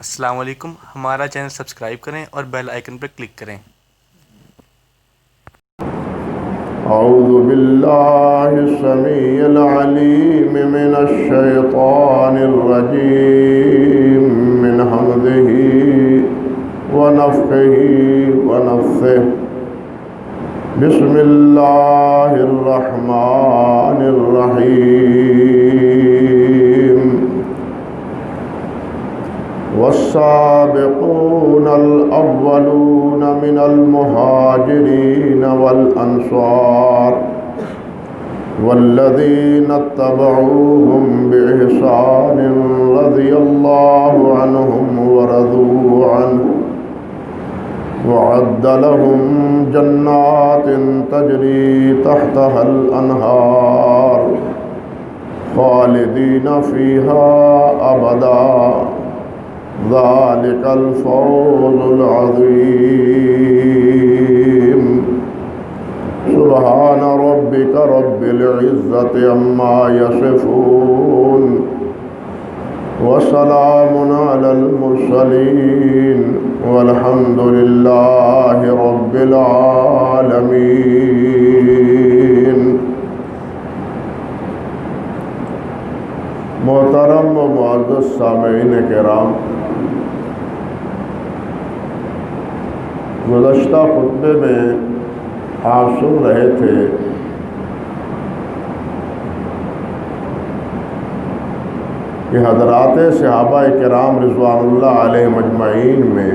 السلام علیکم، ہمارا چینل سبسکرائب کریں اور بیل آئیکن پر کلک کریں۔ اعوذ باللہ السمیع العلیم من الشیطان الرجیم من حمزہ ونفخہ ونفثہ۔ بسم اللہ الرحمن الرحیم۔ والسابقون الأولون من المهاجرين والأنصار والذين اتبعوهم بإحسان رضي الله عنهم ورضوا عنه وأعد لهم جنات تجري تحتها الأنهار خالدين فيها أبدا ذلك الفوز العظيم۔ سبحان ربك رب العزة عما يصفون وسلام على المرسلين والحمد لله رب العالمين۔ محترم و معزز سامعین کرام، گزشتہ خطبے میں آپ سن رہے تھے کہ حضرات صحابہ کرام رضوان اللہ علیہم اجمعین میں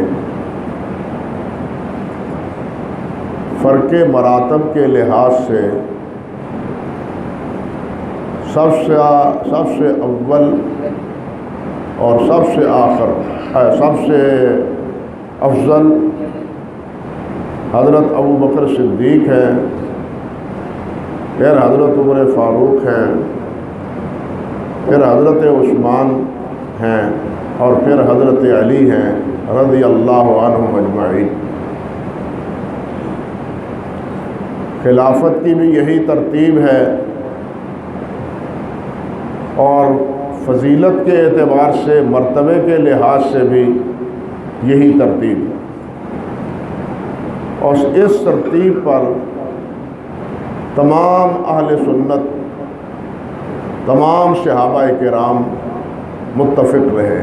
فرق مراتب کے لحاظ سے سب سے اول اور سب سے آخر سب سے افضل حضرت ابو بکر صدیق ہیں، پھر حضرت عمر فاروق ہیں، پھر حضرت عثمان ہیں اور پھر حضرت علی ہیں رضی اللہ عنہم اجمعین۔ خلافت کی بھی یہی ترتیب ہے اور فضیلت کے اعتبار سے مرتبے کے لحاظ سے بھی یہی ترتیب ہے، اور اس ترتیب پر تمام اہل سنت، تمام صحابہ کرام متفق رہے،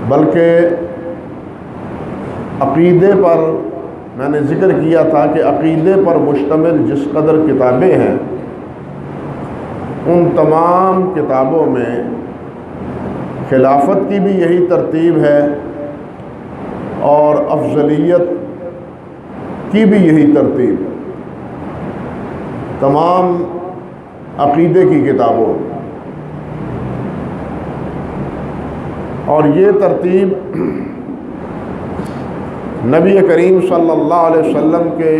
بلکہ عقیدے پر میں نے ذکر کیا تھا کہ عقیدے پر مشتمل جس قدر کتابیں ہیں ان تمام کتابوں میں خلافت کی بھی یہی ترتیب ہے اور افضلیت کی بھی یہی ترتیب ہے، تمام عقیدے کی کتابوں، اور یہ ترتیب نبی کریم صلی اللہ علیہ وسلم کے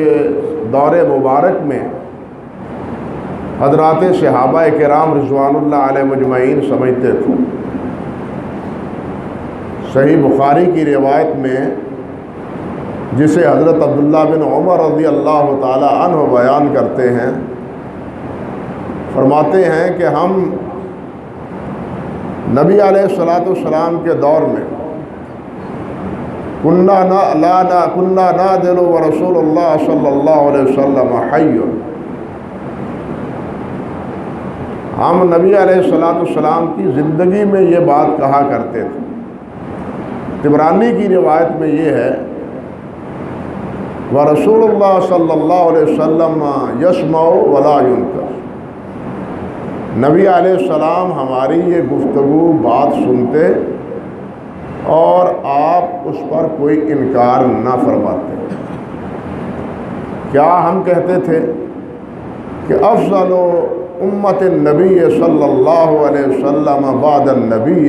دور مبارک میں حضرات صحابہ کرام رضوان اللہ علیہ مجمعین سمجھتے تھے۔ صحیح بخاری کی روایت میں جسے حضرت عبداللہ بن عمر رضی اللہ تعالی عنہ بیان کرتے ہیں، فرماتے ہیں کہ ہم نبی علیہ السلام کے دور میں کننا نادل ورسول اللہ صلی اللہ علیہ وسلم حی، ہم نبی علیہ السلام کی زندگی میں یہ بات کہا کرتے تھے۔ طبرانی کی روایت میں یہ ہے وَرَسُولُ اللَّهِ صلی اللہ علیہ وسلم يَسْمَعُ وَلَا يُنْكَرُ، نبی علیہ السلام ہماری یہ گفتگو بات سنتے اور آپ اس پر کوئی انکار نہ فرماتے۔ کیا ہم کہتے تھے کہ افضل امت النبی صلی اللہ علیہ وسلم بعد النبی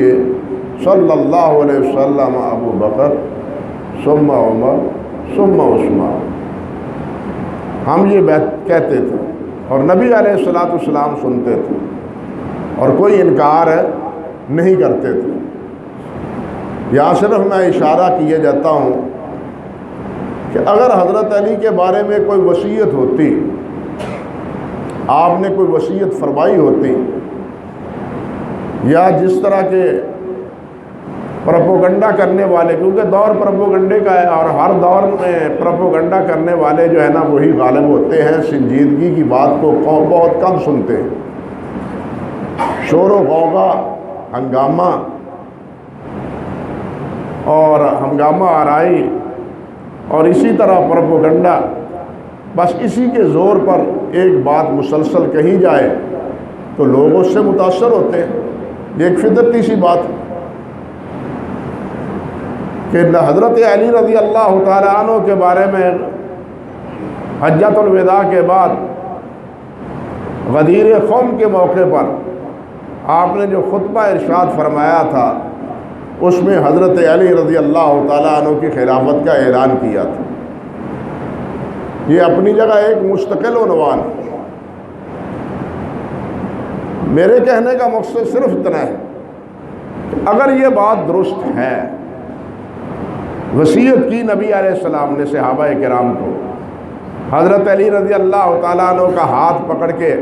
صلی اللہ علیہ وسلم ابو بکر ثم عمر ثم عثمان، ہم یہ کہتے تھے اور نبی علیہ السلام سنتے تھے اور کوئی انکار نہیں کرتے تھے۔ یہاں صرف میں اشارہ کیے جاتا ہوں کہ اگر حضرت علی کے بارے میں کوئی وصیت ہوتی، آپ نے کوئی وصیت فرمائی ہوتی، یا جس طرح کے پروپوگنڈا کرنے والے، کیونکہ دور پروپوگنڈے کا ہے اور ہر دور میں پروپوگنڈا کرنے والے جو ہے نا وہی غالب ہوتے ہیں، سنجیدگی کی بات کو بہت کم سنتے ہیں۔ شور و غوغا، ہنگامہ اور ہنگامہ آرائی اور اسی طرح پروپوگنڈا، بس اسی کے زور پر ایک بات مسلسل کہی جائے تو لوگ اس سے متاثر ہوتے ہیں۔ یہ ایک فطرتی سی بات کہ حضرت علی رضی اللہ تعالیٰ عنہ کے بارے میں حجۃ الوداع کے بعد غدیر قوم کے موقع پر آپ نے جو خطبہ ارشاد فرمایا تھا اس میں حضرت علی رضی اللہ تعالیٰ عنہ کی خلافت کا اعلان کیا تھا۔ یہ اپنی جگہ ایک مستقل عنوان ہے۔ میرے کہنے کا مقصد صرف اتنا ہے کہ اگر یہ بات درست ہے، وصیت کی نبی علیہ السلام نے صحابہ کرام کو، حضرت علی رضی اللہ تعالیٰ عنہ کا ہاتھ پکڑ کے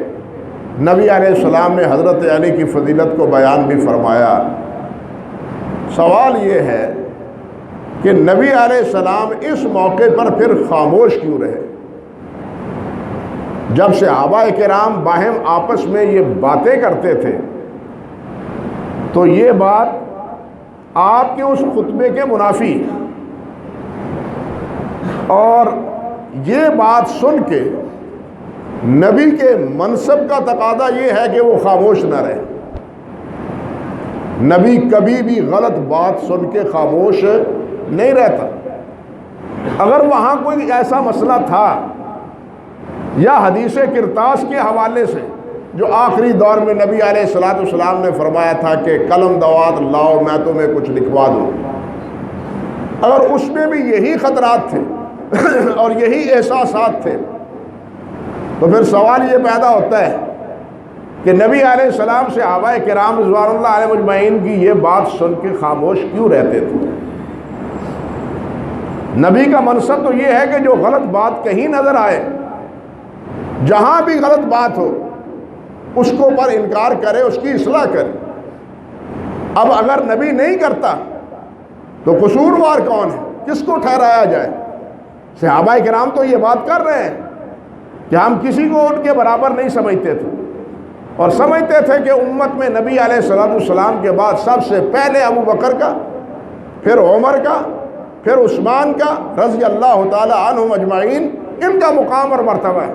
نبی علیہ السلام نے حضرت علی کی فضیلت کو بیان بھی فرمایا، سوال یہ ہے کہ نبی علیہ السلام اس موقع پر پھر خاموش کیوں رہے؟ جب صحابہ کرام باہم آپس میں یہ باتیں کرتے تھے تو یہ بات آپ کے اس خطبے کے منافی، اور یہ بات سن کے نبی کے منصب کا تقاضا یہ ہے کہ وہ خاموش نہ رہے۔ نبی کبھی بھی غلط بات سن کے خاموش نہیں رہتا۔ اگر وہاں کوئی ایسا مسئلہ تھا یا حدیث کرتاس کے حوالے سے جو آخری دور میں نبی علیہ السلام نے فرمایا تھا کہ قلم دوات لاؤ میں تمہیں کچھ لکھوا دوں، اگر اس میں بھی یہی خطرات تھے اور یہی احساسات تھے تو پھر سوال یہ پیدا ہوتا ہے کہ نبی علیہ السلام سے صحابہ کرام رضوان اللہ علیہ مجمعین کی یہ بات سن کے خاموش کیوں رہتے تھے؟ نبی کا منصب تو یہ ہے کہ جو غلط بات کہیں نظر آئے، جہاں بھی غلط بات ہو اس کو پر انکار کرے، اس کی اصلاح کرے۔ اب اگر نبی نہیں کرتا تو قصوروار کون ہے؟ کس کو ٹھہرایا جائے؟ صحابہ کرام تو یہ بات کر رہے ہیں کہ ہم کسی کو ان کے برابر نہیں سمجھتے تھے، اور سمجھتے تھے کہ امت میں نبی علیہ السلام کے بعد سب سے پہلے ابو بکر کا، پھر عمر کا، پھر عثمان کا رضی اللہ تعالی عنہم اجمعین، ان کا مقام اور مرتبہ ہے۔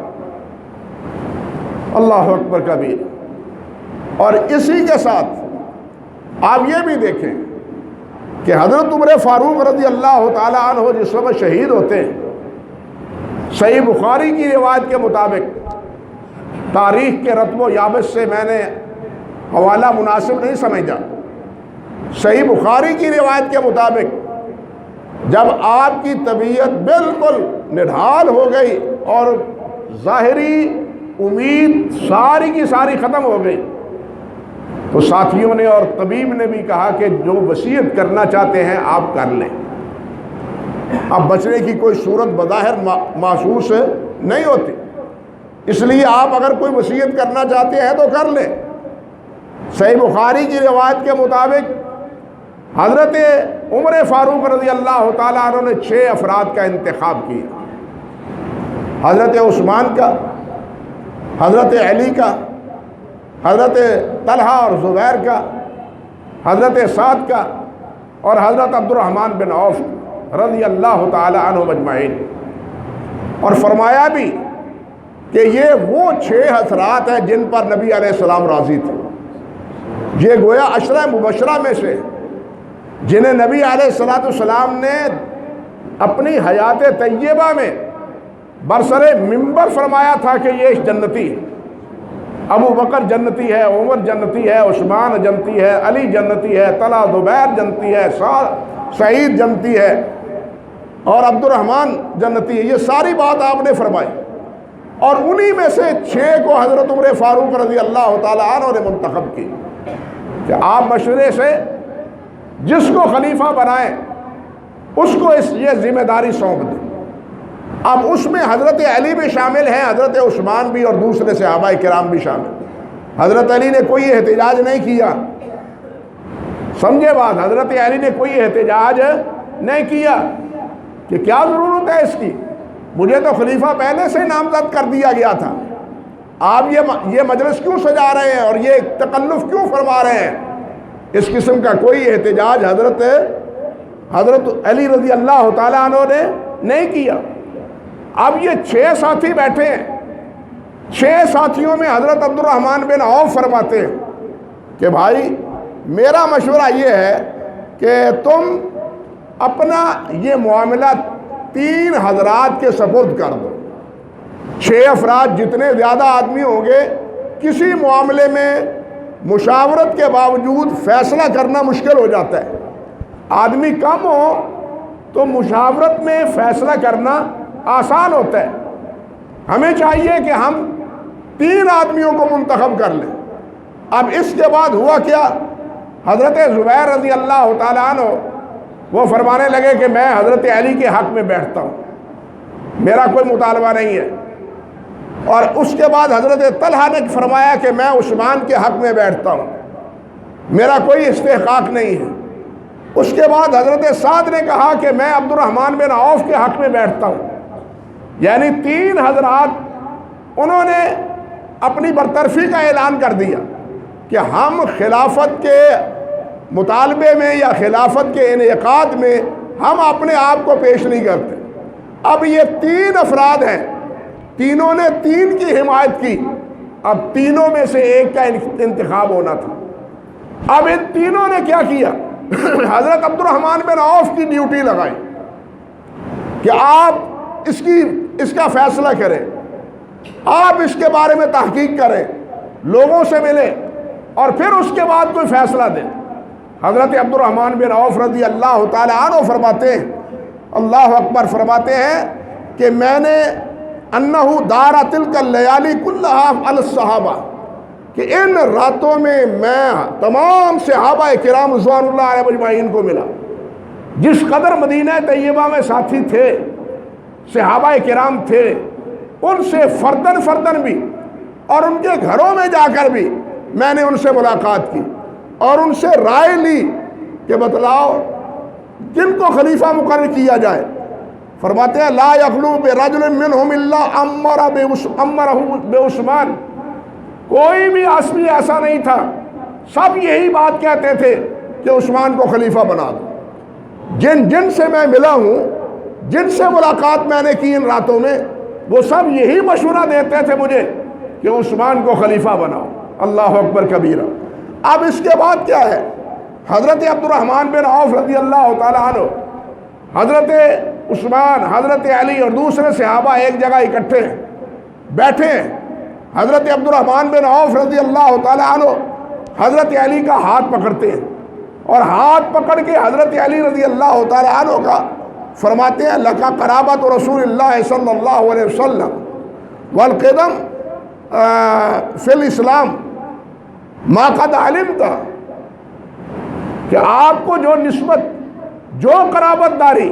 اللہ اکبر کبیر۔ اور اسی کے ساتھ آپ یہ بھی دیکھیں کہ حضرت عمر فاروق رضی اللہ تعالی عنہ جس وقت شہید ہوتے ہیں، صحیح بخاری کی روایت کے مطابق، تاریخ کے رتب و یابس سے میں نے حوالہ مناسب نہیں سمجھا، صحیح بخاری کی روایت کے مطابق جب آپ کی طبیعت بالکل نڈھال ہو گئی اور ظاہری امید ساری کی ساری ختم ہو گئی تو ساتھیوں نے اور طبیب نے بھی کہا کہ جو وصیت کرنا چاہتے ہیں آپ کر لیں۔ اب بچنے کی کوئی صورت بظاہر محسوس نہیں ہوتی، اس لیے آپ اگر کوئی وصیت کرنا چاہتے ہیں تو کر لیں۔ صحیح بخاری کی روایت کے مطابق حضرت عمر فاروق رضی اللہ تعالیٰ عنہ نے 6 افراد کا انتخاب کیا، حضرت عثمان کا، حضرت علی کا، حضرت طلحہ اور زبیر کا، حضرت سعد کا، اور حضرت عبد الرحمن بن عوف رضی اللہ تعالی عنہ مجمعین، اور فرمایا بھی کہ یہ وہ 6 حضرات ہیں جن پر نبی علیہ السلام راضی تھے۔ یہ گویا عشرہ مبشرہ میں سے جنہیں نبی علیہ السلام نے اپنی حیات طیبہ میں برسر منبر فرمایا تھا کہ یہ جنتی ہے، ابو بکر جنتی ہے، عمر جنتی ہے، عثمان جنتی ہے، علی جنتی ہے، طلحہ زبیر جنتی ہے، سعید جنتی ہے اور عبد الرحمن جنتی ہے۔ یہ ساری بات آپ نے فرمائی، اور انہی میں سے 6 کو حضرت عمر فاروق رضی اللہ تعالیٰ عنہ نے منتخب کی کہ آپ مشورے سے جس کو خلیفہ بنائیں اس کو یہ ذمہ داری سونپ دیں۔ اب اس میں حضرت علی بھی شامل ہیں، حضرت عثمان بھی، اور دوسرے صحابہ کرام بھی شامل۔ حضرت علی نے کوئی احتجاج نہیں کیا، سمجھے بات، حضرت علی نے کوئی احتجاج نہیں کیا کہ کیا ضرورت ہے اس کی، مجھے تو خلیفہ پہلے سے نامزد کر دیا گیا تھا، آپ یہ مجلس کیوں سجا رہے ہیں اور یہ تکلف کیوں فرما رہے ہیں؟ اس قسم کا کوئی احتجاج حضرت علی رضی اللہ تعالیٰ عنہ نے نہیں کیا۔ اب یہ 6 ساتھی بیٹھے ہیں، 6 ساتھیوں میں حضرت عبد الرحمن بن عوف فرماتے ہیں کہ بھائی میرا مشورہ یہ ہے کہ تم اپنا یہ معاملہ 3 حضرات کے سپرد کر دو۔ 6 افراد جتنے زیادہ آدمی ہوں گے، کسی معاملے میں مشاورت کے باوجود فیصلہ کرنا مشکل ہو جاتا ہے، آدمی کم ہو تو مشاورت میں فیصلہ کرنا آسان ہوتا ہے۔ ہمیں چاہیے کہ ہم 3 آدمیوں کو منتخب کر لیں۔ اب اس کے بعد ہوا کیا، حضرت زبیر رضی اللہ تعالیٰ عنہ وہ فرمانے لگے کہ میں حضرت علی کے حق میں بیٹھتا ہوں، میرا کوئی مطالبہ نہیں ہے۔ اور اس کے بعد حضرت طلحہ نے فرمایا کہ میں عثمان کے حق میں بیٹھتا ہوں، میرا کوئی استحقاق نہیں ہے۔ اس کے بعد حضرت سعد نے کہا کہ میں عبد الرحمن بن عوف کے حق میں بیٹھتا ہوں۔ یعنی 3 حضرات انہوں نے اپنی برطرفی کا اعلان کر دیا کہ ہم خلافت کے مطالبے میں یا خلافت کے انعقاد میں ہم اپنے آپ کو پیش نہیں کرتے۔ اب یہ 3 افراد ہیں، تینوں نے 3 کی حمایت کی، اب تینوں میں سے ایک کا انتخاب ہونا تھا۔ اب ان تینوں نے کیا کیا، حضرت عبد الرحمن بن عوف کی ڈیوٹی لگائی کہ آپ اس کا فیصلہ کریں، آپ اس کے بارے میں تحقیق کریں، لوگوں سے ملیں اور پھر اس کے بعد کوئی فیصلہ دیں۔ حضرت عبد الرحمن بن عوف رضی اللہ تعالیٰ عنہ فرماتے ہیں، اللہ اکبر، فرماتے ہیں کہ میں نے انہو دارا تلک اللیالی کلہا علی الصحابہ، کہ ان راتوں میں میں تمام صحابہ کرام رضوان اللہ علیہ مجمعین کو ملا۔ جس قدر مدینہ طیبہ میں ساتھی تھے، صحابہ کرام تھے، ان سے فردن فردن بھی اور ان کے گھروں میں جا کر بھی میں نے ان سے ملاقات کی اور ان سے رائے لی کہ بتلاؤ جن کو خلیفہ مقرر کیا جائے۔ فرماتے ہیں لا یخلو برجل منہم الا امرہ بعثمان، کوئی بھی آدمی ایسا نہیں تھا، سب یہی بات کہتے تھے کہ عثمان کو خلیفہ بنا دو۔ جن سے میں ملا ہوں، جن سے ملاقات میں نے کی ان راتوں میں، وہ سب یہی مشورہ دیتے تھے مجھے کہ عثمان کو خلیفہ بناؤ۔ اللہ اکبر کبیرہ۔ اب اس کے بعد کیا ہے، حضرت عبد الرحمن بن عوف رضی اللہ تعالیٰ عنہ، حضرت عثمان، حضرت علی اور دوسرے صحابہ ایک جگہ اکٹھے بیٹھے ہیں۔ حضرت عبد الرحمن بن عوف رضی اللہ تعالیٰ عنہ حضرت علی کا ہاتھ پکڑتے ہیں اور ہاتھ پکڑ کے حضرت علی رضی اللہ تعالیٰ عنہ کا فرماتے ہیں لَكَ قرابت رسول اللہ صلی اللہ علیہ وسلم والقدم فی الاسلام ما قد علمت، کہ آپ کو جو نسبت، جو قرابت داری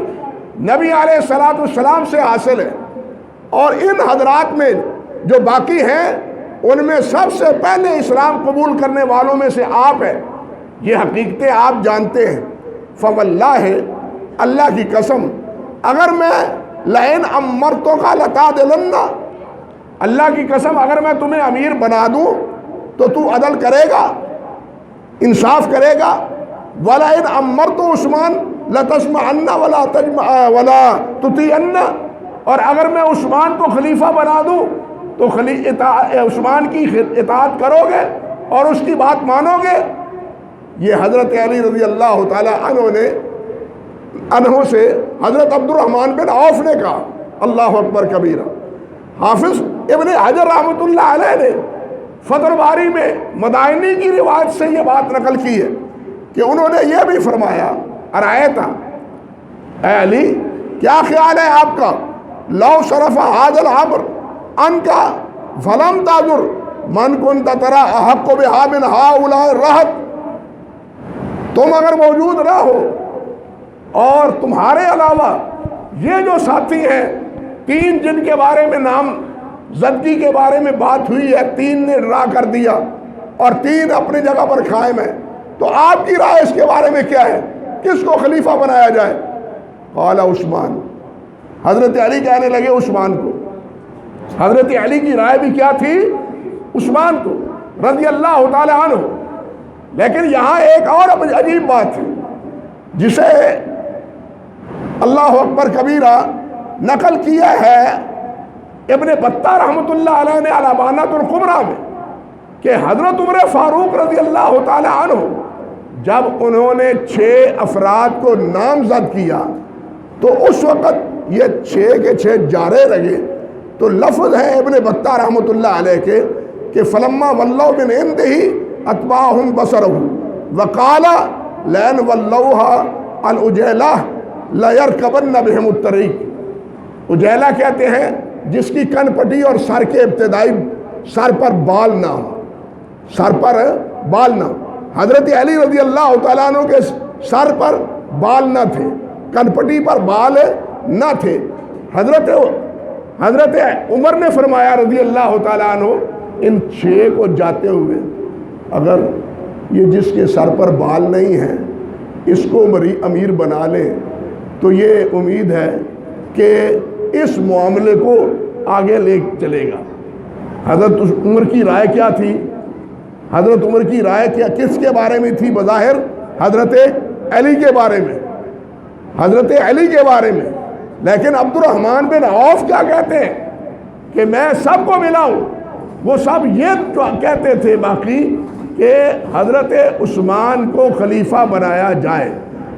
نبی علیہ السلام سے حاصل ہے، اور ان حضرات میں جو باقی ہیں ان میں سب سے پہلے اسلام قبول کرنے والوں میں سے آپ ہیں، یہ حقیقتیں آپ جانتے ہیں۔ فواللہ، اللہ کی قسم، اگر میں لئن امرتک لتعدلن، اللہ کی قسم اگر میں تمہیں امیر بنا دوں تو تو عدل کرے گا، انصاف کرے گا۔ وَلَئِنْ أَمَّرْتُ عُثْمَانَ لَتَسْمَعَنَّ وَلَا تُطِيعَنَّ، اور اگر میں عثمان کو خلیفہ بنا دوں تو عثمان کی اطاعت کرو گے اور اس کی بات مانو گے۔ یہ حضرت علی رضی اللہ تعالی عنہ سے حضرت عبد الرحمن بن عوف نے کہا۔ اللہ اکبر کبیرہ۔ حافظ ابن حجر رحمۃ اللہ علیہ نے فتح الباری میں مدائنی کی روایت سے یہ بات نقل کی ہے کہ انہوں نے یہ بھی فرمایا، ارائیتا، اے علی کیا خیال ہے آپ کا، لو صرف هذا الامر عنك فلم تعذر من كنت ترى احق بها من هؤلاء الرهط، تم اگر موجود نہ ہو اور تمہارے علاوہ یہ جو ساتھی ہیں 3 جن کے بارے میں نام زدگی کے بارے میں بات ہوئی ہے، 3 نے ڈرا کر دیا اور 3 اپنی جگہ پر قائم ہیں، تو آپ کی رائے اس کے بارے میں کیا ہے، کس کو خلیفہ بنایا جائے؟ قال عثمان، حضرت علی کہنے لگے عثمان کو۔ حضرت علی کی رائے بھی کیا تھی؟ عثمان کو رضی اللہ تعالی عنہ۔ لیکن یہاں ایک اور عجیب بات ہے جسے اللہ اکبر کبیرہ نقل کیا ہے ابن بطہ رحمۃ اللہ علیہ نے الابانۃ الکبریٰ میں، کہ حضرت عمر فاروق رضی اللہ تعالی عنہ جب انہوں نے 6 افراد کو نامزد کیا تو اس وقت یہ 6 کے 6 جارے لگے۔ تو لفظ ہے ابن بطہ رحمۃ اللہ علیہ کے کہ فلما ولوا من عنده اتبعهم بصره وقال لئن ولوها العجیلہ لیرکبن بهم الطریق۔ عجیلہ کہتے ہیں جس کی کن پٹی اور سر کے ابتدائی سر پر بال نہ ہو، سر پر بال نہ ہو۔ حضرت علی رضی اللہ تعالیٰ عنہ کے سر پر بال نہ تھے، کن پٹی پر بال نہ تھے۔ حضرت عمر نے فرمایا رضی اللہ تعالیٰ عنہ ان 6 کو جاتے ہوئے اگر یہ جس کے سر پر بال نہیں ہے اس کو امیر بنا لیں تو یہ امید ہے کہ اس معاملے کو آگے لے چلے گا۔ حضرت عمر کی رائے کیا تھی؟ حضرت عمر کی رائے کیا کس کے بارے میں تھی؟ بظاہر حضرت علی کے بارے میں، حضرت علی کے بارے میں۔ لیکن عبد الرحمن بن عوف کیا کہتے ہیں کہ میں سب کو ملاؤں؟ وہ سب یہ کہتے تھے باقی کہ حضرت عثمان کو خلیفہ بنایا جائے۔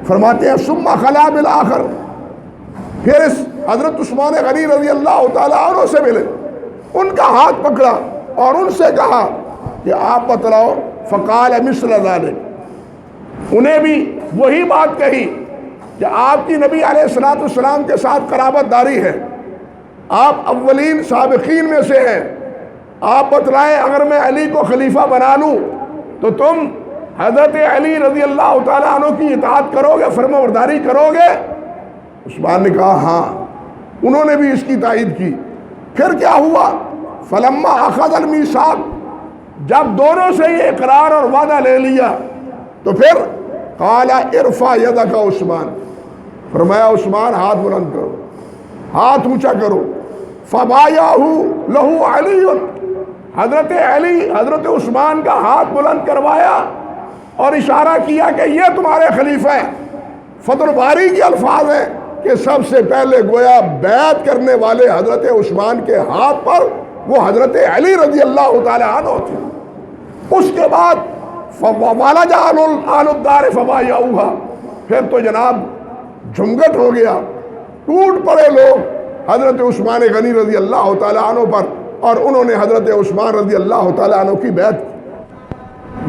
فرماتے ہیں ثم خلا بالآخر، پھر اس حضرت عثمان غنی رضی اللہ تعالیٰ عنہ سے ملے، ان کا ہاتھ پکڑا اور ان سے کہا کہ آپ بتلاؤ۔ فقال مثل ذلك، انہیں بھی وہی بات کہی کہ آپ کی نبی علیہ السلام کے ساتھ قرابت داری ہے، آپ اولین سابقین میں سے ہیں، آپ بتلائیں اگر میں علی کو خلیفہ بنا لوں تو تم حضرت علی رضی اللہ تعالیٰ عنہ کی اطاعت کرو گے، فرمانبرداری کرو گے؟ عثمان نے کہا ہاں۔ انہوں نے بھی اس کی تائید کی۔ پھر کیا ہوا؟ فلما اخذ المیثاق، جب دونوں سے یہ اقرار اور وعدہ لے لیا تو پھر قال ارفع یدک عثمان، فرمایا عثمان ہاتھ بلند کرو، ہاتھ اونچا کرو۔ فبایعہ لہ علی، حضرت علی حضرت عثمان کا ہاتھ بلند کروایا اور اشارہ کیا کہ یہ تمہارے خلیفہ ہیں۔ فتح الباری کے الفاظ ہیں کہ سب سے پہلے گویا بیعت کرنے والے حضرت عثمان کے ہاتھ پر وہ حضرت علی رضی اللہ تعالی عنہ تھے۔ اس کے بعد وَلَجَ أَهْلُ الدَّارِ فَبَایَعُوهَا، پھر تو جناب جھمگٹ ہو گیا، ٹوٹ پڑے لوگ حضرت عثمان غنی رضی اللہ تعالی عنہ پر، اور انہوں نے حضرت عثمان رضی اللہ تعالی عنہ کی بیعت کی۔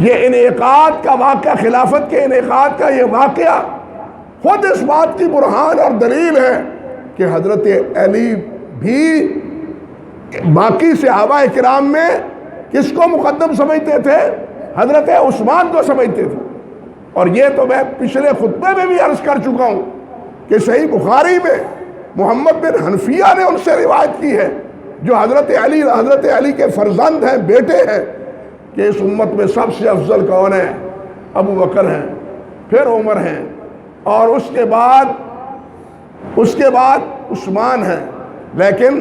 یہ انعقاد کا واقعہ، خلافت کے انعقاد کا یہ واقعہ خود اس بات کی برہان اور دلیل ہے کہ حضرت علی بھی باقی صحابہ کرام میں کس کو مقدم سمجھتے تھے؟ حضرت عثمان کو سمجھتے تھے۔ اور یہ تو میں پچھلے خطبے میں بھی عرض کر چکا ہوں کہ صحیح بخاری میں محمد بن حنفیہ نے ان سے روایت کی ہے جو حضرت علی کے فرزند ہیں، بیٹے ہیں، کہ اس امت میں سب سے افضل کون ہے؟ ابو بکر ہیں، پھر عمر ہیں، اور اس کے بعد عثمان ہیں۔ لیکن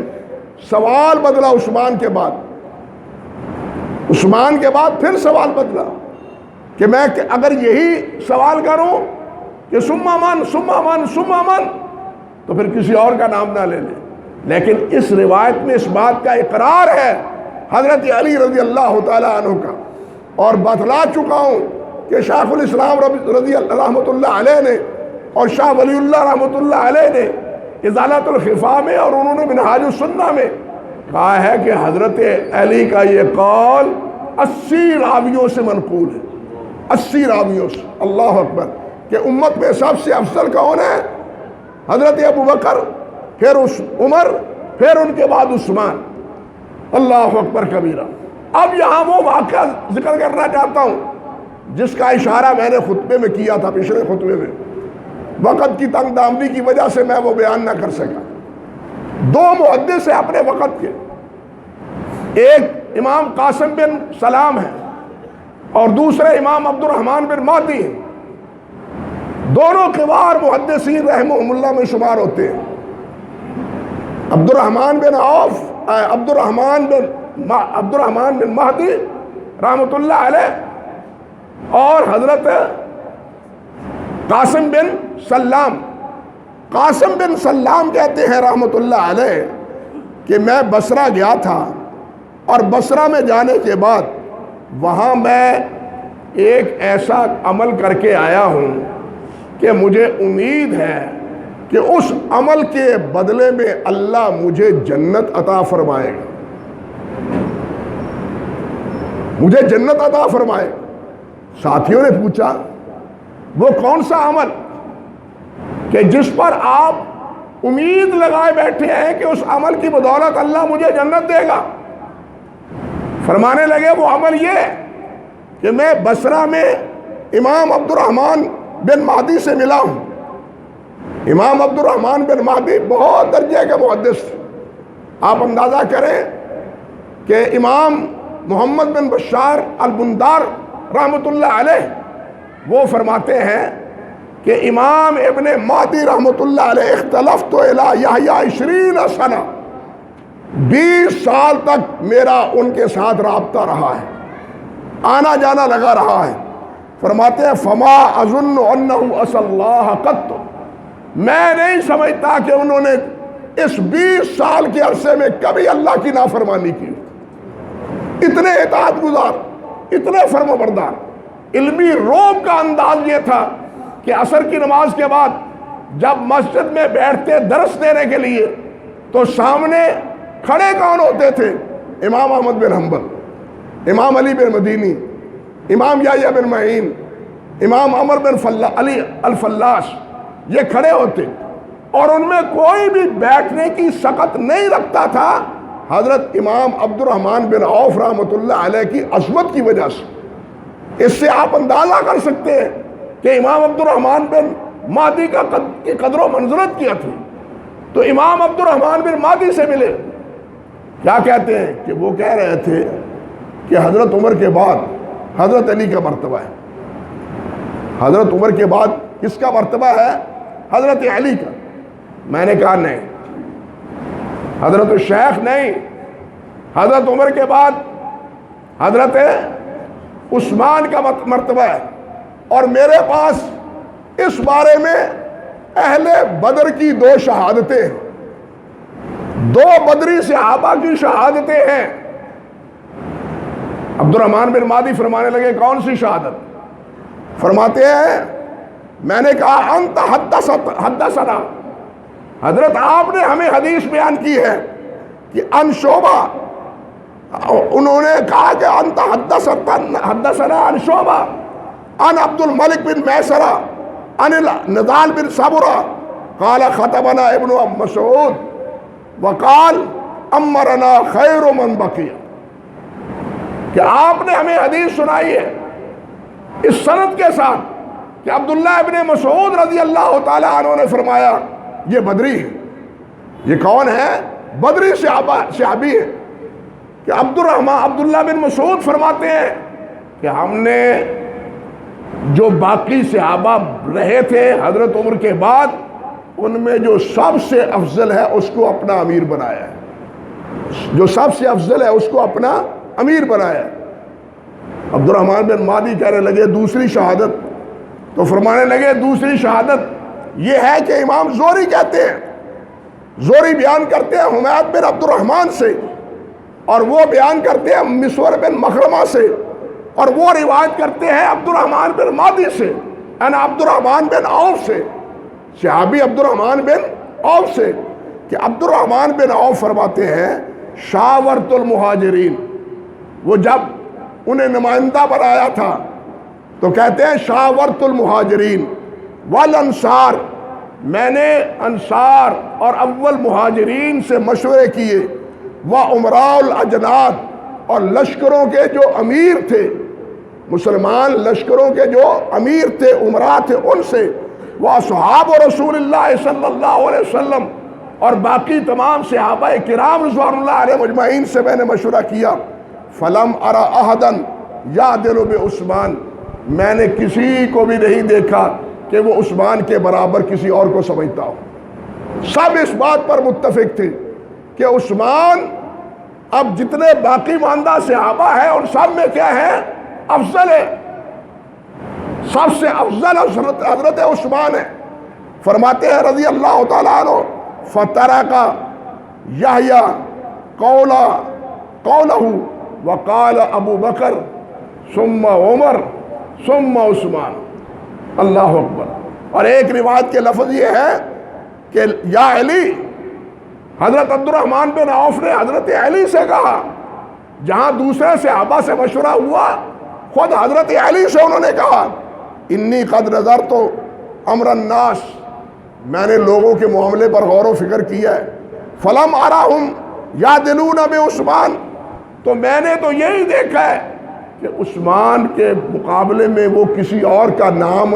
سوال بدلا عثمان کے بعد پھر سوال بدلا کہ میں اگر یہی سوال کروں کہ ثم من تو پھر کسی اور کا نام نہ لے لیں۔ لیکن اس روایت میں اس بات کا اقرار ہے حضرت علی رضی اللہ تعالی عنہ کا، اور بتلا چکا ہوں کہ شیخ الاسلام رحمۃ اللہ علیہ نے اور شاہ ولی اللہ رحمۃ اللہ علیہ نے ازالۃ الخفا میں اور انہوں نے منہاج السنہ میں کہا ہے کہ حضرت علی کا یہ قول 80 راویوں سے منقول ہے، 80 راویوں سے۔ اللہ اکبر، کہ امت میں سب سے افضل کون ہے؟ حضرت ابو بکر، پھر عمر، پھر ان کے بعد عثمان۔ اللہ اکبر کبیرہ۔ اب یہاں وہ واقعہ ذکر کرنا چاہتا ہوں جس کا اشارہ میں نے خطبے میں کیا تھا، پچھلے خطبے میں۔ وقت کی تنگ دامنی کی وجہ سے میں وہ بیان نہ کر سکا۔ 2 محدث ہیں اپنے وقت کے، ایک امام قاسم بن سلام ہے اور دوسرے امام عبد الرحمن بن مہدی ہیں، دونوں کبار محدثین رحمہم اللہ میں شمار ہوتے ہیں۔ عبد الرحمن بن مہدی رحمۃ اللہ علیہ اور حضرت قاسم بن سلام کہتے ہیں رحمۃ اللہ علیہ کہ میں بصرہ گیا تھا، اور بصرہ میں جانے کے بعد وہاں میں ایک ایسا عمل کر کے آیا ہوں کہ مجھے امید ہے کہ اس عمل کے بدلے میں اللہ مجھے جنت عطا فرمائے گا، مجھے جنت عطا فرمائے گا۔ ساتھیوں نے پوچھا وہ کون سا عمل کہ جس پر آپ امید لگائے بیٹھے ہیں کہ اس عمل کی بدولت اللہ مجھے جنت دے گا؟ فرمانے لگے وہ عمل یہ کہ میں بصرہ میں امام عبد الرحمن بن مہدی سے ملا ہوں۔ امام عبد الرحمن بن مہدی بہت درجے کے محدث تھے۔ آپ اندازہ کریں کہ امام محمد بن بشار البندار رحمۃ اللہ علیہ وہ فرماتے ہیں کہ امام ابن مہدی رحمۃ اللہ علیہ اختلفت الی یحییٰ 20 سنہ، 20 سال تک میرا ان کے ساتھ رابطہ رہا ہے، آنا جانا لگا رہا ہے۔ فرماتے ہیں فما اظن انہ عصی اللہ قط، میں نہیں سمجھتا کہ انہوں نے اس 20 سال کے عرصے میں کبھی اللہ کی نافرمانی کی۔ اتنے اطاعت گزار، اتنے فرما بردار۔ علمی روب کا انداز یہ تھا کہ عصر کی نماز کے بعد جب مسجد میں بیٹھتے درس دینے کے لیے تو سامنے کھڑے کون ہوتے تھے؟ امام احمد بن حنبل، امام علی بن مدینی، امام یحییٰ بن معین، امام عمر بن علی الفلاس، یہ کھڑے ہوتے اور ان میں کوئی بھی بیٹھنے کی سخت نہیں رکھتا تھا حضرت امام عبد الرحمن بن عوف رحمۃ اللہ علیہ کی عظمت کی وجہ سے۔ اس سے آپ اندازہ کر سکتے ہیں کہ امام عبد الرحمن بن مہدی کی قدر و منزلت کیا تھی۔ تو امام عبد الرحمن بن مہدی سے ملے، کیا کہتے ہیں کہ وہ کہہ رہے تھے کہ حضرت عمر کے بعد حضرت علی کا مرتبہ ہے، حضرت عمر کے بعد کس کا مرتبہ ہے؟ حضرت علی کا۔ میں نے کہا نہیں، حضرت الشیخ نہیں، حضرت عمر کے بعد حضرت عثمان کا مرتبہ ہے۔ اور میرے پاس اس بارے میں اہل بدر کی 2 شہادتیں ہیں، 2 بدری صحابہ کی شہادتیں ہیں۔ عبد الرحمن بن مہدی فرمانے لگے کون سی شہادت؟ فرماتے ہیں میں نے کہا انت حدثنا، حضرت آپ نے ہمیں حدیث بیان کی ہے کہ ان شعبہ، انہوں نے کہا کہ انت حدثنا ان شعبہ ان عبد الملک بن میسرہ ان نضال بن صبرہ قال خطبنا ابن مسعود وقال امرنا خیر من بقی، کہ آپ نے ہمیں حدیث سنائی ہے اس سند کے ساتھ کہ عبداللہ ابن مسعود رضی اللہ تعالی عنہ نے فرمایا یہ بدری ہے۔ یہ کون ہے؟ بدری صحابی ہے کہ عبداللہ بن مسعود فرماتے ہیں کہ ہم نے جو باقی صحابہ رہے تھے حضرت عمر کے بعد ان میں جو سب سے افضل ہے اس کو اپنا امیر بنایا ہے، جو سب سے افضل ہے اس کو اپنا امیر بنایا ہے۔ عبد الرحمن بن مہدی کہنے لگے دوسری شہادت، تو فرمانے لگے دوسری شہادت یہ ہے کہ امام زہری کہتے ہیں، زہری بیان کرتے ہیں حمید بن عبد الرحمن سے، اور وہ بیان کرتے ہیں مسور بن مخرمہ سے، اور وہ روایت کرتے ہیں عبد الرحمن بن مہدی سے، یعنی عبد الرحمن بن عوف سے، صحابی عبد الرحمن بن عوف سے، کہ عبد الرحمن بن عوف فرماتے ہیں شاورت المہاجرین، وہ جب انہیں نمائندہ بنایا تھا تو کہتے ہیں شاورت المہاجرین والانصار، میں نے انصار اور اول مہاجرین سے مشورے کیے، وعمراء الاجناد، اور لشکروں کے جو امیر تھے، مسلمان لشکروں کے جو امیر تھے عمراء تھے ان سے، واصحاب رسول اللہ صلی اللہ علیہ وسلم، اور باقی تمام صحابہ کرام رضوان اللہ علیہ مجمعین سے میں نے مشورہ کیا۔ فلم ارى احدا یعدل بعثمان، میں نے کسی کو بھی نہیں دیکھا کہ وہ عثمان کے برابر کسی اور کو سمجھتا ہو۔ سب اس بات پر متفق تھے کہ عثمان اب جتنے باقی ماندہ صحابہ ہیں ان سب میں کیا ہے؟ افضل ہے، سب سے افضل حضرت عثمان ہے۔ فرماتے ہیں رضی اللہ تعالیٰ عنہ، فَتَرَكَ يَحْيَىٰ قَوْلَهُ وَقَالَ ابو بکر ثم عمر ثم عثمان۔ اللہ اکبر۔ اور ایک روایت کے لفظ یہ ہے کہ یا علی، حضرت عبد الرحمن بن عوف نے حضرت علی سے کہا، جہاں دوسرے صحابہ سے مشورہ ہوا خود حضرت علی سے انہوں نے کہا، انی قد نظرت امر الناس، میں نے لوگوں کے معاملے پر غور و فکر کیا ہے، فلم اراہم یعدلون بعثمان، تو میں نے تو یہی دیکھا ہے کہ عثمان کے مقابلے میں وہ کسی اور کا نام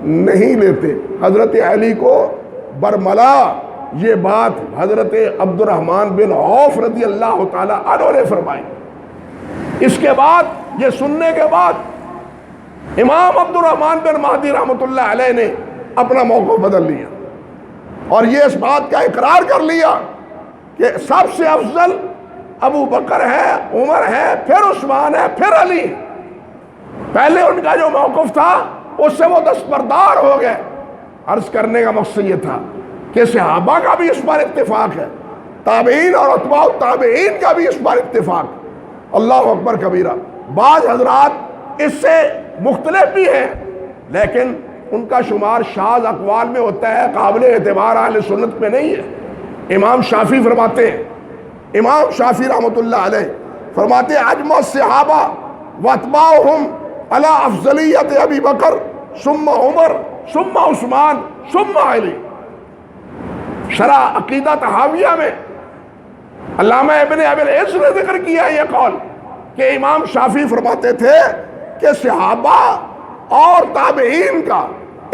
نہیں لیتے۔ حضرت علی کو برملا یہ بات حضرت عبد الرحمن بن عوف رضی اللہ تعالیٰ عنہ نے فرمائی۔ اس کے بعد، یہ سننے کے بعد، امام عبد الرحمن بن مہدی رحمۃ اللہ علیہ نے اپنا موقف بدل لیا اور یہ اس بات کا اقرار کر لیا کہ سب سے افضل ابو بکر ہے، عمر ہے، پھر عثمان ہے، پھر علی۔ پہلے ان کا جو موقف تھا اس سے وہ دستبردار ہو گئے۔ عرض کرنے کا مقصد یہ تھا کہ صحابہ کا بھی اس پر اتفاق ہے، تابعین اور اتباع التابعین کا بھی اس پر اتفاق۔ اللہ اکبر کبیرہ۔ بعض حضرات اس سے مختلف بھی ہیں لیکن ان کا شمار شاذ اقوال میں ہوتا ہے، قابل اعتبار اہل سنت میں نہیں ہے۔ امام شافعی فرماتے ہیں، امام شافعی رحمۃ اللہ علیہ فرماتے ہیں، اجمع الصحابہ واتباعہم علی افضلیت ابی بکر ثم عمر ثم عثمان ثم علی۔ شرح عقیدہ تحاویہ میں علامہ ابن ابی العز نے ذکر کیا یہ قول کہ امام شافعی فرماتے تھے کہ صحابہ اور تابعین کا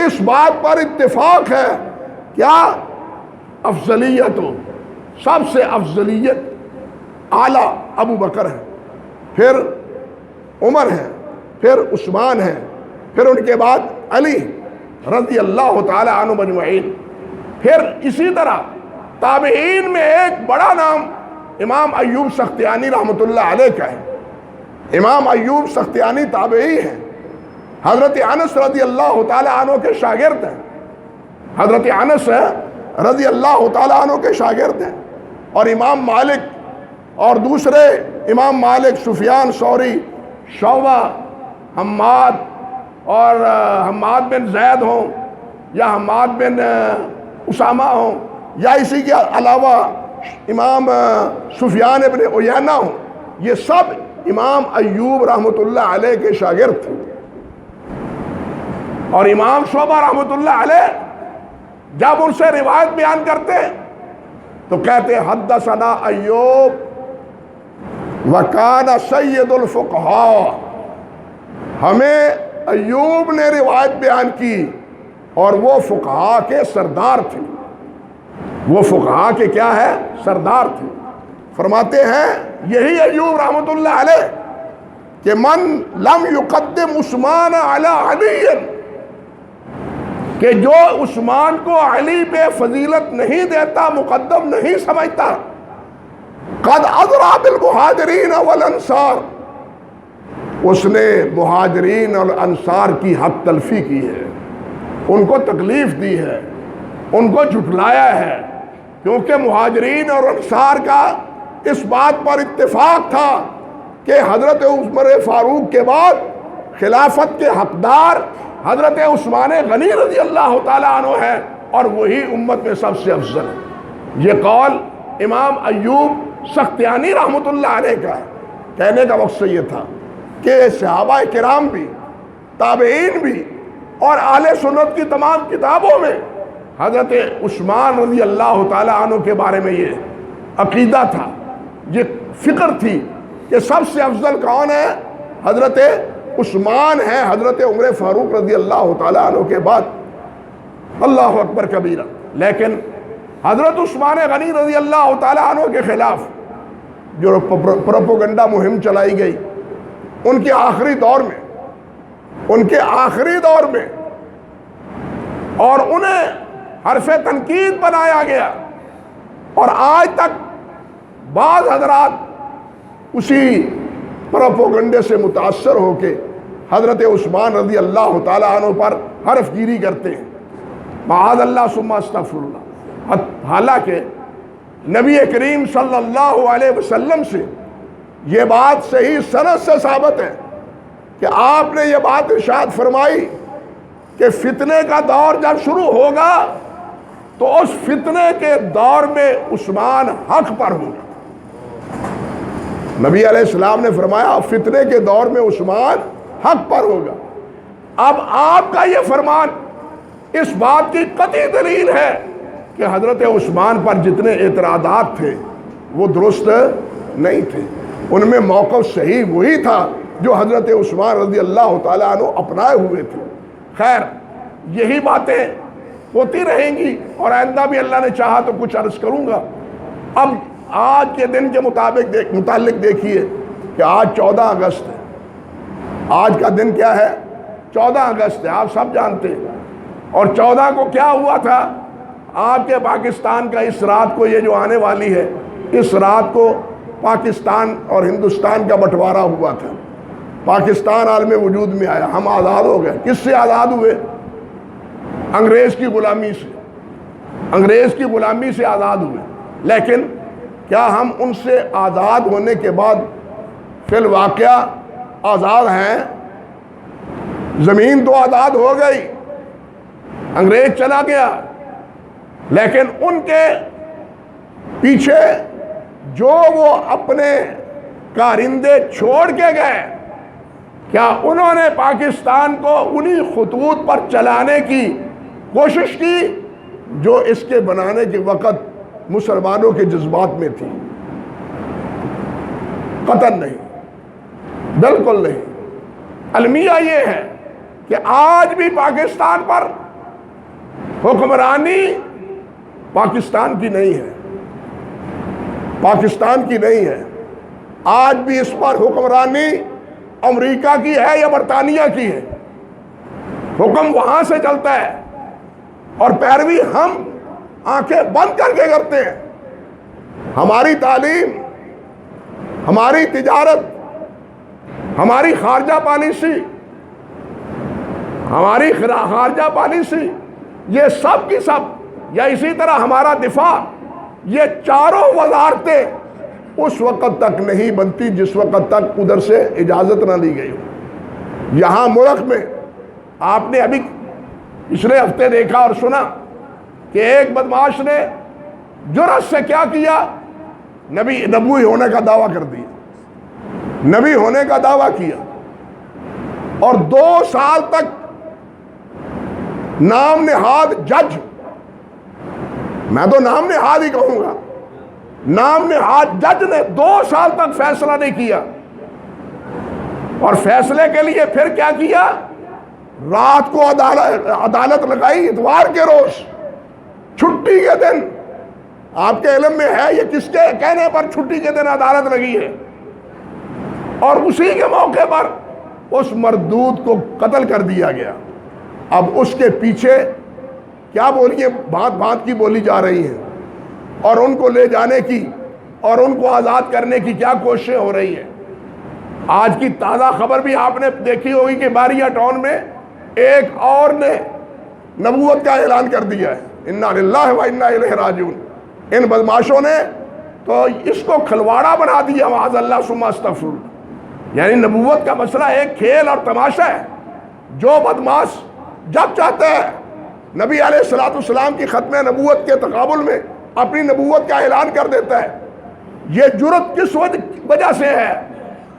اس بات پر اتفاق ہے، کیا؟ افضلیت، سب سے افضلیت اعلیٰ ابو بکر ہے، پھر عمر ہے، پھر عثمان ہے، پھر ان کے بعد علی رضی اللہ تعالی عنہ مجمعین۔ پھر اسی طرح تابعین میں ایک بڑا نام امام ایوب سختیانی رحمۃ اللہ علیہ کا ہے۔ امام ایوب سختیانی تابعی ہیں، حضرت انس رضی اللہ تعالی عنہ کے شاگرد ہیں، حضرت انس رضی اللہ تعالی عنہ کے شاگرد ہیں۔ اور امام مالک اور دوسرے امام مالک، سفیان ثوری، شعبہ، حماد اور حماد بن زید ہوں یا حماد بن اسامہ ہوں یا اسی کے علاوہ امام سفیان ابن عیینہ ہوں، یہ سب امام ایوب رحمۃ اللہ علیہ کے شاگرد تھے۔ اور امام شعبہ رحمۃ اللہ علیہ جب ان سے روایت بیان کرتے تو کہتے حدثنا ایوب وکان سید الفقہاء، ہمیں ایوب نے روایت بیان کی اور وہ فقہاء کے سردار تھے، وہ فقہاء کے کیا ہے؟ سردار تھے۔ فرماتے ہیں یہی ایوب رحمۃ اللہ علیہ کہ من لم یقدم عثمان علی علی، کہ جو عثمان کو علی پہ فضیلت نہیں دیتا، مقدم نہیں سمجھتا، قد اضرا بالمہاجرین والانصار، اس نے مہاجرین اور انصار کی حق تلفی کی ہے، ان کو تکلیف دی ہے، ان کو جھٹلایا ہے، کیونکہ مہاجرین اور انصار کا اس بات پر اتفاق تھا کہ حضرت عمر فاروق کے بعد خلافت کے حقدار حضرت عثمان غنی رضی اللہ تعالیٰ عنہ ہے اور وہی امت میں سب سے افضل ہے۔ یہ قول امام ایوب سختیانی رحمۃ اللہ علیہ کا ہے۔ کہنے کا مقصد یہ تھا کہ صحابہ کرام بھی، تابعین بھی اور اہل سنت کی تمام کتابوں میں حضرت عثمان رضی اللہ تعالیٰ عنہ کے بارے میں یہ عقیدہ تھا، یہ فکر تھی کہ سب سے افضل کون ہے؟ حضرت عثمان ہے، حضرت عمر فاروق رضی اللہ تعالیٰ عنہ کے بعد۔ اللہ اکبر کبیرہ۔ لیکن حضرت عثمان غنی رضی اللہ تعالیٰ عنہ کے خلاف جو پروپیگنڈا مہم چلائی گئی، ان کے آخری دور میں، ان کے آخری دور میں، اور انہیں حرف تنقید بنایا گیا، اور آج تک بعض حضرات اسی پروپیگنڈے سے متاثر ہو کے حضرت عثمان رضی اللہ تعالیٰ عنہ پر حرف گیری کرتے ہیں، معاذ اللہ ثم استغفر اللہ۔ حالانکہ نبی کریم صلی اللہ علیہ وسلم سے یہ بات صحیح سند سے ثابت ہے کہ آپ نے یہ بات ارشاد فرمائی کہ فتنے کا دور جب شروع ہوگا تو اس فتنے کے دور میں عثمان حق پر ہوگا۔ نبی علیہ السلام نے فرمایا فتنے کے دور میں عثمان حق پر ہوگا۔ اب آپ کا یہ فرمان اس بات کی قطعی دلیل ہے کہ حضرت عثمان پر جتنے اعتراضات تھے وہ درست نہیں تھے، ان میں موقف صحیح وہی تھا جو حضرت عثمان رضی اللہ تعالیٰ عنہ اپنائے ہوئے تھے۔ خیر، یہی باتیں ہوتی رہیں گی اور آئندہ بھی اللہ نے چاہا تو کچھ عرض کروں گا۔ اب آج کے دن کے متعلق دیکھیے کہ آج 14 اگست ہے۔ آج کا دن کیا ہے؟ 14 اگست ہے، آپ سب جانتے ہیں۔ اور 14 کو کیا ہوا تھا؟ آپ کے پاکستان کا اس رات کو، یہ جو آنے والی ہے، اس رات کو پاکستان اور ہندوستان کا بٹوارا ہوا تھا۔ پاکستان عالم وجود میں آیا، ہم آزاد ہو گئے۔ کس سے آزاد ہوئے؟ انگریز کی غلامی سے، انگریز کی غلامی سے آزاد ہوئے۔ لیکن کیا ہم ان سے آزاد ہونے کے بعد فی الواقعہ آزاد ہیں؟ زمین تو آزاد ہو گئی، انگریز چلا گیا، لیکن ان کے پیچھے جو وہ اپنے کارندے چھوڑ کے گئے، کیا انہوں نے پاکستان کو انہی خطوط پر چلانے کی کوشش کی جو اس کے بنانے کے وقت مسلمانوں کے جذبات میں تھی؟ قطعاً نہیں، بالکل نہیں۔ المیہ یہ ہے کہ آج بھی پاکستان پر حکمرانی پاکستان کی نہیں ہے، پاکستان کی نہیں ہے۔ آج بھی اس پر حکمرانی امریکہ کی ہے یا برطانیہ کی ہے، حکم وہاں سے چلتا ہے، اور پیروی ہم آنکھیں بند کر کے کرتے ہیں۔ ہماری تعلیم، ہماری تجارت، ہماری خارجہ پالیسی، ہماری خارجہ پالیسی، یہ سب کی سب، یا اسی طرح ہمارا دفاع، یہ چاروں وزارتیں اس وقت تک نہیں بنتی جس وقت تک ادھر سے اجازت نہ لی گئی ہو۔ یہاں ملک میں آپ نے ابھی پچھلے ہفتے دیکھا اور سنا کہ ایک بدماش نے جرأت سے کیا کیا؟ نبی ہونے کا دعویٰ کر دیا، نبی ہونے کا دعویٰ کیا، اور 2 سال تک نام نہاد جج، میں تو نام نہاد ہی کہوں گا، نام نہاد جج نے 2 سال تک فیصلہ نہیں کیا، اور فیصلے کے لیے پھر کیا کیا؟ رات کو عدالت لگائی، اتوار کے روز، چھٹی کے دن۔ آپ کے علم میں ہے یہ کس کے کہنے پر چھٹی کے دن عدالت لگی ہے؟ اور اسی کے موقع پر اس مردود کو قتل کر دیا گیا۔ اب اس کے پیچھے کیا بولیے بات بات کی بولی جا رہی ہے، اور ان کو لے جانے کی اور ان کو آزاد کرنے کی کیا کوششیں ہو رہی ہیں۔ آج کی تازہ خبر بھی آپ نے دیکھی ہوگی کہ باریہ ٹاؤن میں ایک اور نے نبوت کا اعلان کر دیا ہے، انا للہ و انا الیہ راجعون۔ ان بدماشوں نے تو اس کو کھلواڑا بنا دیا، معاذ اللہ ثم استغفر اللہ۔ یعنی نبوت کا مسئلہ ایک کھیل اور تماشا ہے۔ جو بدماش جب چاہتا ہے نبی علیہ السلام کی ختم نبوت کے تقابل میں اپنی نبوت کا اعلان کر دیتا ہے۔ یہ جرأت کس وجہ سے ہے؟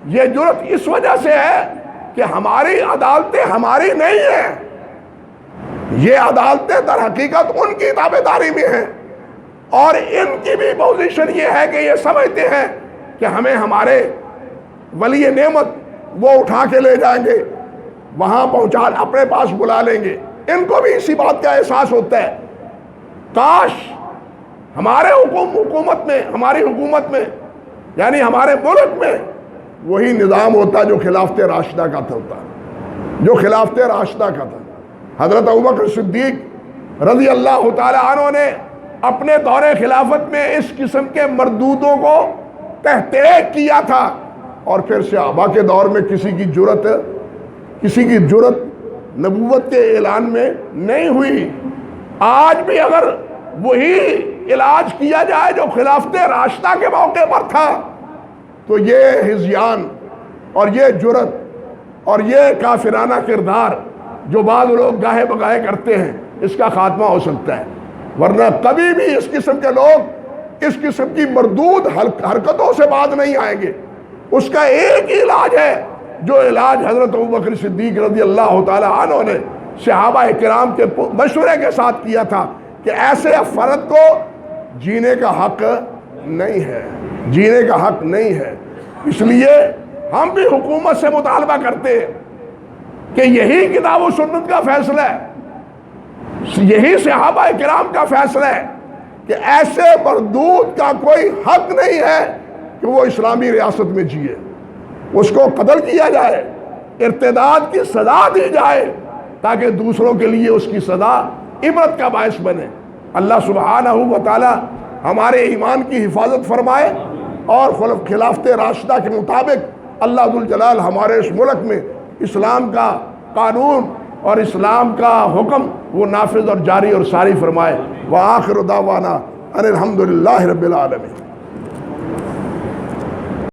یہ جرأت اس وجہ سے ہے کہ ہماری عدالتیں ہماری نہیں ہیں، یہ عدالتیں در حقیقت ان کی تابعداری میں ہیں، اور ان کی بھی پوزیشن یہ ہے کہ یہ سمجھتے ہیں کہ ہمیں ہمارے ولی نعمت وہ اٹھا کے لے جائیں گے، وہاں پہنچا اپنے پاس بلا لیں گے۔ ان کو بھی اسی بات کا احساس ہوتا ہے۔ کاش ہمارے حکومت میں، ہماری حکومت میں، یعنی ہمارے ملک میں وہی نظام ہوتا جو خلافت راشدہ کا ہوتا، جو خلافت راشدہ کا تھا۔ حضرت ابوبکر صدیق رضی اللہ تعالی عنہ نے اپنے دور خلافت میں اس قسم کے مردودوں کو تحقیق کیا تھا، اور پھر صحابہ کے دور میں کسی کی جرأت نبوت کے اعلان میں نہیں ہوئی۔ آج بھی اگر وہی علاج کیا جائے جو خلافت راشدہ کے موقع پر تھا تو یہ ہذیان اور یہ جرأت اور یہ کافرانہ کردار جو بعض لوگ گاہے بگاہے کرتے ہیں اس کا خاتمہ ہو سکتا ہے، ورنہ کبھی بھی اس قسم کے لوگ اس قسم کی مردود حرکتوں سے بعد نہیں آئیں گے۔ اس کا ایک ہی علاج ہے جو علاج حضرت ابوبکر صدیق رضی اللہ تعالی عنہ نے صحابہ کرام کے مشورے کے ساتھ کیا تھا کہ ایسے فرد کو جینے کا حق نہیں ہے، جینے کا حق نہیں ہے۔ اس لیے ہم بھی حکومت سے مطالبہ کرتے ہیں کہ یہی کتاب و سنت کا فیصلہ ہے، یہی صحابہ کرام کا فیصلہ ہے کہ ایسے مردود کا کوئی حق نہیں ہے کہ وہ اسلامی ریاست میں جیے، اس کو قتل کیا جائے، ارتداد کی سزا دی جائے تاکہ دوسروں کے لیے اس کی سزا عبرت کا باعث بنے۔ اللہ سبحانہ و تعالی ہمارے ایمان کی حفاظت فرمائے اور خلافت راشدہ کے مطابق اللہ ذوالجلال ہمارے اس ملک میں اسلام کا قانون اور اسلام کا حکم وہ نافذ اور جاری اور ساری فرمائے۔ وآخر دعوانا ان الحمدللہ رب العالمین۔